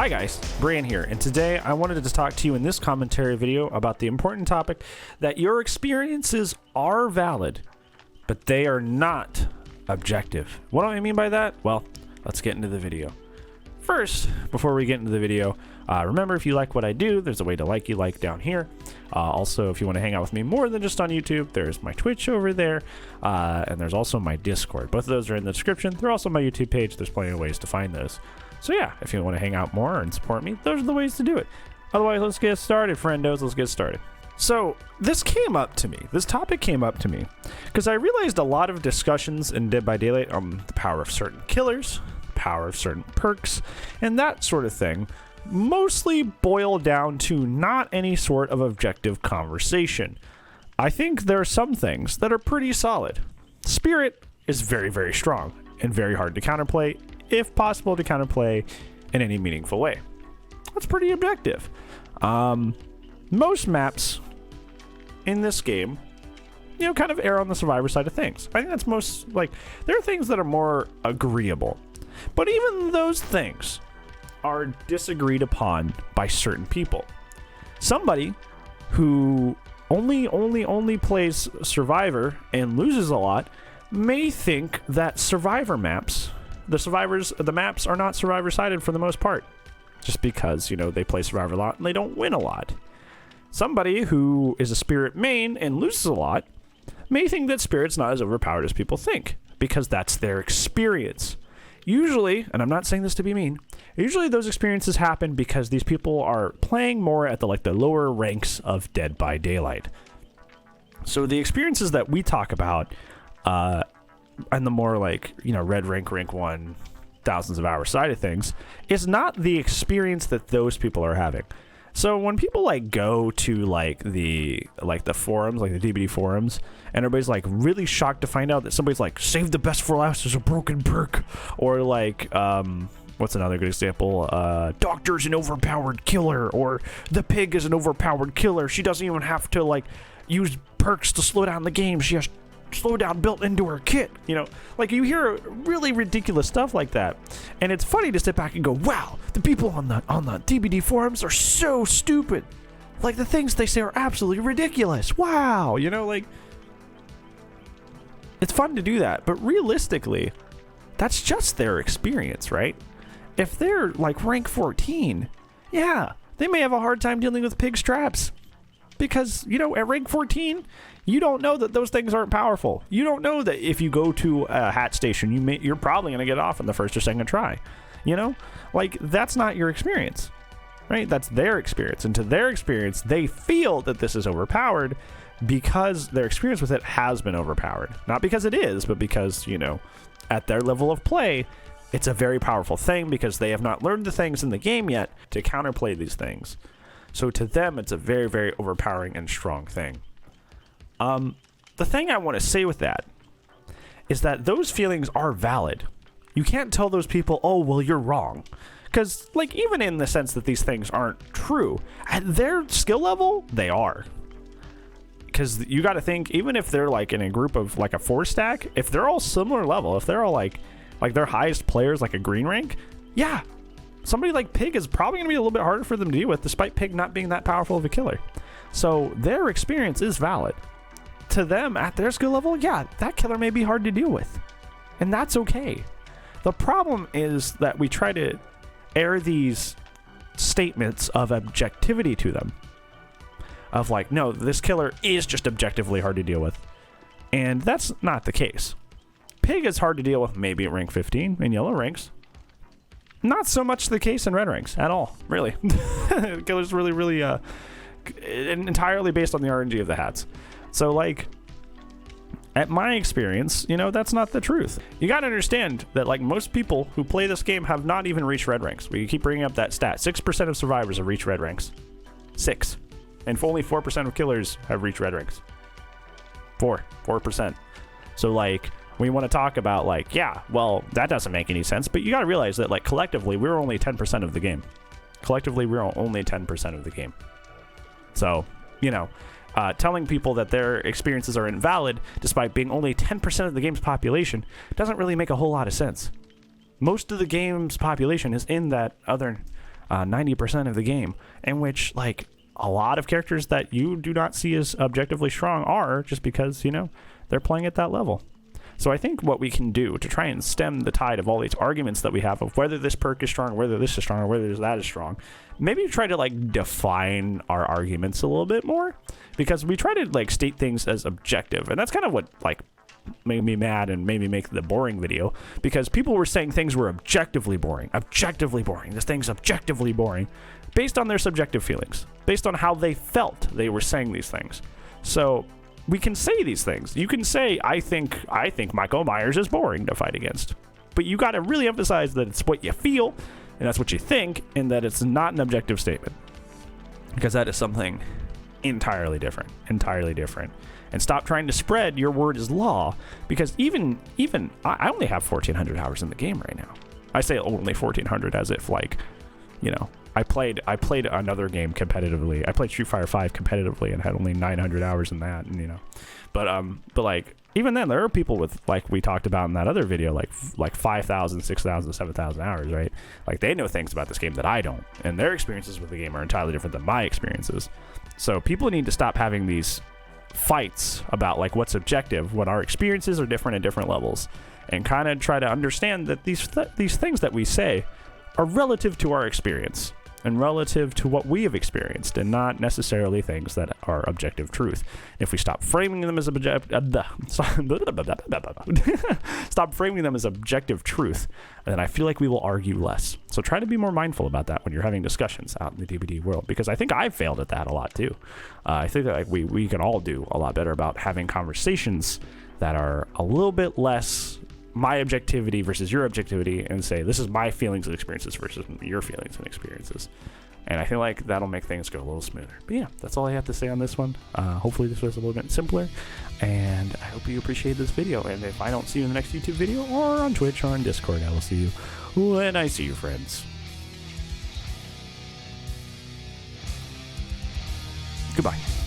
Hi guys, Bran here, and today I wanted to talk to you in this commentary video about the important topic that your experiences are valid, but they are not objective. What do I mean by that? Well, let's get into the video. First, before we get into the video, remember, if you like what I do, there's a way to like down here. Also, if you want to hang out with me more than just on YouTube, there's my Twitch over there, and there's also my Discord. Both of those are in the description. They're also my YouTube page. There's plenty of ways to find those. So yeah, if you want to hang out more and support me, those are the ways to do it. Otherwise, let's get started, friendos. Let's get started. So this came up to me. This topic came up to me because I realized a lot of discussions in Dead by Daylight on the power of certain killers, the power of certain perks, and that sort of thing mostly boil down to not any sort of objective conversation. I think there are some things that are pretty solid. Spirit is very, very strong and very hard to counterplay, if possible to counterplay in any meaningful way. That's pretty objective. Most maps in this game, kind of err on the survivor side of things. I think that's most, there are things that are more agreeable. But even those things are disagreed upon by certain people. Somebody who only plays Survivor and loses a lot may think that Survivor maps, the maps are not Survivor-sided for the most part, just because, they play Survivor a lot and they don't win a lot. Somebody who is a Spirit main and loses a lot may think that Spirit's not as overpowered as people think, because that's their experience. Usually, and I'm not saying this to be mean, usually those experiences happen because these people are playing more at the lower ranks of Dead by Daylight. So the experiences that we talk about, and the more red rank 1, thousands of hours side of things, is not the experience that those people are having. So when people go to the forums, like the DBD forums, and everybody's really shocked to find out that somebody's save the best for last is a broken perk, or what's another good example? Doctor's an overpowered killer, or the pig is an overpowered killer. She doesn't even have to use perks to slow down the game. She has slowdown built into her kit. You hear really ridiculous stuff like that, and it's funny to sit back and go, wow, the people on the DBD forums are so stupid. The things they say are absolutely ridiculous. Wow. It's fun to do that, but realistically, that's just their experience, right? If they're rank 14, yeah, they may have a hard time dealing with pig straps, because at rank 14, you don't know that those things aren't powerful. You don't know that if you go to a hat station, you're probably going to get off in the first or second try. That's not your experience, right? That's their experience. And to their experience, they feel that this is overpowered because their experience with it has been overpowered. Not because it is, but because, at their level of play, it's a very powerful thing because they have not learned the things in the game yet to counterplay these things. So to them, it's a very, very overpowering and strong thing. The thing I want to say with that is that those feelings are valid. You can't tell those people, oh, well, you're wrong. Because, even in the sense that these things aren't true, at their skill level, they are. Because you got to think, even if they're, in a group of, a 4-stack, if they're all similar level, if they're all, their highest players, a green rank, yeah, somebody like Pig is probably going to be a little bit harder for them to deal with, despite Pig not being that powerful of a killer. So their experience is valid. To them, at their skill level, yeah, that killer may be hard to deal with. And that's okay. The problem is that we try to air these statements of objectivity to them. Of no, this killer is just objectively hard to deal with. And that's not the case. Pig is hard to deal with maybe at rank 15 in yellow ranks. Not so much the case in red ranks at all, really. Killer's really, entirely based on the RNG of the hats. So, at my experience, that's not the truth. You gotta understand that, most people who play this game have not even reached red ranks. We keep bringing up that stat. 6% of survivors have reached red ranks. 6. And only 4% of killers have reached red ranks. 4%. So, we want to talk about, yeah, well, that doesn't make any sense. But you gotta realize that, collectively, we're only 10% of the game. Collectively, we're only 10% of the game. So, telling people that their experiences are invalid despite being only 10% of the game's population doesn't really make a whole lot of sense. Most of the game's population is in that other 90% of the game, in which like a lot of characters that you do not see as objectively strong are, just because, you know, they're playing at that level. So I think what we can do to try and stem the tide of all these arguments that we have of whether this perk is strong, whether this is strong, or whether that is strong, maybe try to like define our arguments a little bit more, because we try to like state things as objective, and that's kind of what like made me mad and made me make the boring video, because people were saying things were objectively boring, this thing's objectively boring, based on their subjective feelings, based on how they felt they were saying these things. So we can say these things. You can say, I think Michael Myers is boring to fight against, but you got to really emphasize that it's what you feel and that's what you think, and that it's not an objective statement, because that is something entirely different. And stop trying to spread your word as law, because even I only have 1,400 hours in the game right now. I say only 1,400 as if, like, you know, I played another game competitively. I played Street Fighter 5 competitively and had only 900 hours in that, and you know, but like even then there are people with, like we talked about in that other video, like 5,000, 6,000, 7,000 hours, right? Like they know things about this game that I don't, and their experiences with the game are entirely different than my experiences. So people need to stop having these fights about like what's objective when our experiences are different at different levels, and kind of try to understand that these things that we say are relative to our experience and relative to what we have experienced, and not necessarily things that are objective truth. If we stop framing them as objective truth, then I feel like we will argue less. So try to be more mindful about that when you're having discussions out in the DBD world, because I think I've failed at that a lot too. I think that like we can all do a lot better about having conversations that are a little bit less my objectivity versus your objectivity, and say this is my feelings and experiences versus your feelings and experiences. And I feel like that'll make things go a little smoother. But yeah, that's all I have to say on this one. Hopefully this was a little bit simpler, and I hope you appreciate this video. And if I don't see you in the next YouTube video, or on Twitch, or on Discord, I will see you when I see you, friends. Goodbye.